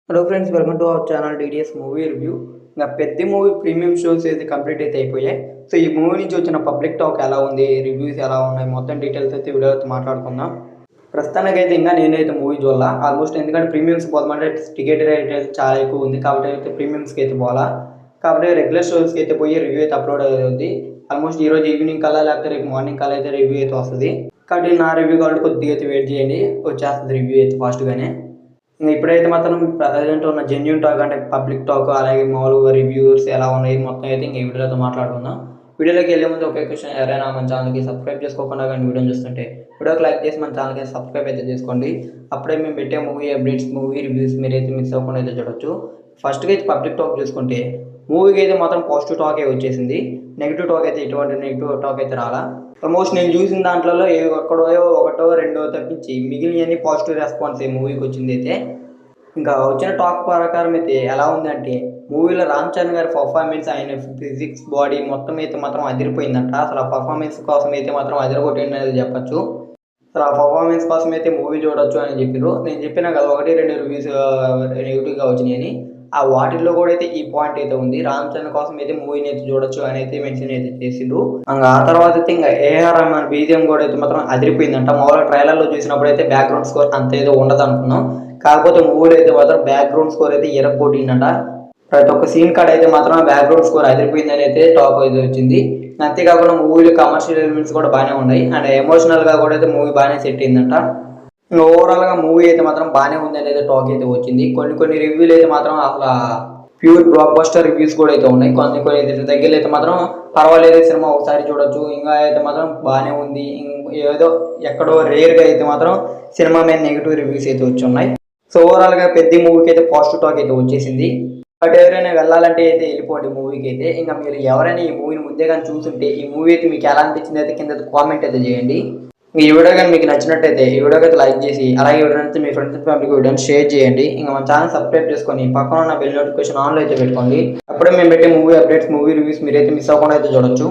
Hello friends, welcome to our channel DDS movie review. ఇంకా పెద్ద movie premium shows అయితే complete అయితే అయిపోయాయి. సో ఈ మూవీ నుంచి వచ్చిన పబ్లిక్ టాక్ ఎలా ఉంది, రివ్యూస్ ఎలా ఉన్నాయి, మొత్తం డీటెయిల్స్ అయితే వీడియోతో మాట్లాడుకుందాం. ప్రస్తుతానికి అయితే ఇంకా నేనైతే మూవీ చూడాల ఆల్మోస్ట్, ఎందుకంటే ప్రీమియమ్స్ పోదామంటే టికెట్ రేట్ అయితే చాలా ఎక్కువ ఉంది కాబట్టి అయితే ప్రీమియమ్స్కి అయితే పోవాలా. కాబట్టి రెగ్యులర్ షోస్కి అయితే పోయి రివ్యూ అయితే అప్లోడ్ అవుతుంది. ఆల్మోస్ట్ ఈరోజు ఈవినింగ్ కల్లా లేకపోతే రేపు మార్నింగ్ కల్లా అయితే రివ్యూ అయితే వస్తుంది. కాబట్టి నా రివ్యూ కాబట్టి కొద్దిగా అయితే వెయిట్ చేయండి, వచ్చేస్తుంది రివ్యూ అయితే ఫాస్ట్గానే. ఇప్పుడైతే మాత్రం ప్రజెంట్ ఉన్న జెన్యూన్ టాక్ అంటే పబ్లిక్ టాక్, అలాగే మామూలుగా రివ్యూస్ ఎలా ఉన్నాయి మొత్తం అయితే ఇంక ఈ వీడియోతో మాట్లాడుకుందాం. వీడియోలోకి వెళ్ళే ముందు ఒకే క్వశ్చన్, ఎవరైనా మన ఛానల్కి సబ్స్క్రైబ్ చేసుకోకుండా కానీ వీడియోని చూస్తుంటే వీడియోకి లైక్ చేసి మన ఛానల్కి సబ్స్క్రైబ్ అయితే చేసుకోండి. అప్పుడే మేము పెట్టే మూవీ అప్డేట్స్, మూవీ రివ్యూస్ మీరైతే మిస్ అవ్వకుండా అయితే చూడొచ్చు. ఫస్ట్గా అయితే పబ్లిక్ టాక్ చూసుకుంటే మూవీకి అయితే మాత్రం పాజిటివ్ టాకే వచ్చేసింది. నెగిటివ్ టాక్ అయితే ఎటువంటి నెగిటివ్ టాక్ అయితే రాలా. ఆల్మోస్ట్ నేను చూసిన దాంట్లో ఎక్కడో ఒకటో రెండో తప్పించి మిగిలినవన్నీ పాజిటివ్ రెస్పాన్స్ ఈ మూవీకి వచ్చింది. అయితే ఇంకా వచ్చిన టాక్ ప్రకారం అయితే ఎలా ఉందంటే, మూవీలో రామ్ చరణ్ గారి పర్ఫార్మెన్స్, ఆయన ఫిజిక్స్, బాడీ మొత్తం అయితే మాత్రం అదిరిపోయిందంట. అసలు ఆ పర్ఫార్మెన్స్ కోసం అయితే మాత్రం అదిరిపోయింది అనేది చెప్పచ్చు. అసలు ఆ పర్ఫార్మెన్స్ కోసం అయితే మూవీ చూడొచ్చు అని చెప్పారు. నేను చెప్పినా కదా, 1-2 రివ్యూస్ నెగిటివ్గా వచ్చినాయని. ఆ వాటిల్లో కూడా అయితే ఈ పాయింట్ అయితే ఉంది. రామ్ చరణ్ కోసం అయితే మూవీని అయితే చూడొచ్చు అని అయితే మెన్షన్ అయితే చేసిండ్రు. ఇంకా ఆ తర్వాత అయితే ఇంకా ఏఆర్ రెహమాన్ బీజిఎం కూడా అయితే మాత్రం అదిరిపోయిందంట. మామూలుగా ట్రైలర్లో చూసినప్పుడు అయితే బ్యాక్గ్రౌండ్ స్కోర్ అంత ఏదో ఉండదు అనుకున్నాం. కాకపోతే మూవీలో అయితే మాత్రం బ్యాక్గ్రౌండ్ స్కోర్ అయితే ఎరగొట్టిందంట. ప్రతి ఒక్క సీన్ కాడ అయితే మాత్రం బ్యాక్గ్రౌండ్ స్కోర్ అదిరిపోయిందని అయితే టాక్ అయితే వచ్చింది. అంతేకాకుండా మూవీలో కమర్షియల్ ఎలిమెంట్స్ కూడా బాగానే ఉన్నాయి. అండ్ ఎమోషనల్గా కూడా అయితే మూవీ బాగానే సెట్ అయిందంట. ఇంకా ఓవరాల్గా మూవీ అయితే మాత్రం బాగానే ఉంది అనేది టాక్ అయితే వచ్చింది. కొన్ని రివ్యూలు అయితే మాత్రం అసలు ప్యూర్ బ్లాక్ బస్టర్ రివ్యూస్ కూడా అయితే ఉన్నాయి. కొన్ని దగ్గర అయితే మాత్రం పర్వాలేదు, సినిమా ఒకసారి చూడొచ్చు, ఇంకా అయితే మాత్రం బాగానే ఉంది, ఏదో ఎక్కడో రేర్గా అయితే మాత్రం సినిమా మీద నెగిటివ్ రివ్యూస్ అయితే వచ్చి ఉన్నాయి. సో ఓవరాల్గా పెద్ద మూవీకి అయితే పాజిటివ్ టాక్ అయితే వచ్చేసింది. బట్ ఎవరైనా వెళ్ళాలంటే అయితే వెళ్ళిపోండి మూవీకి అయితే. ఇంకా మీరు ఎవరైనా ఈ మూవీని ముందే కానీ చూస్తుంటే ఈ మూవీ అయితే మీకు ఎలా అనిపించింది అయితే కింద కామెంట్ అయితే చేయండి. ఈ వీడియో కానీ మీకు నచ్చినట్టయితే ఈ వీడియోకి అయితే లైక్ చేసి, అలాగే వీడియో అయితే మీ ఫ్రెండ్స్ అండ్ ఫ్యామిలీకి వీడియోని షేర్ చేయండి. ఇంకా మన ఛానల్ సబ్స్క్రైబ్ చేసుకొని పక్కన ఉన్న బెల్ నోటిఫికేషన్ ఆన్లో అయితే పెట్టుకోండి. అప్పుడే మేము పెట్టే మూవీ అప్డేట్స్, మూవీ రివ్యూస్ మీరైతే మిస్ అవ్వకుండా అయితే చూడొచ్చు.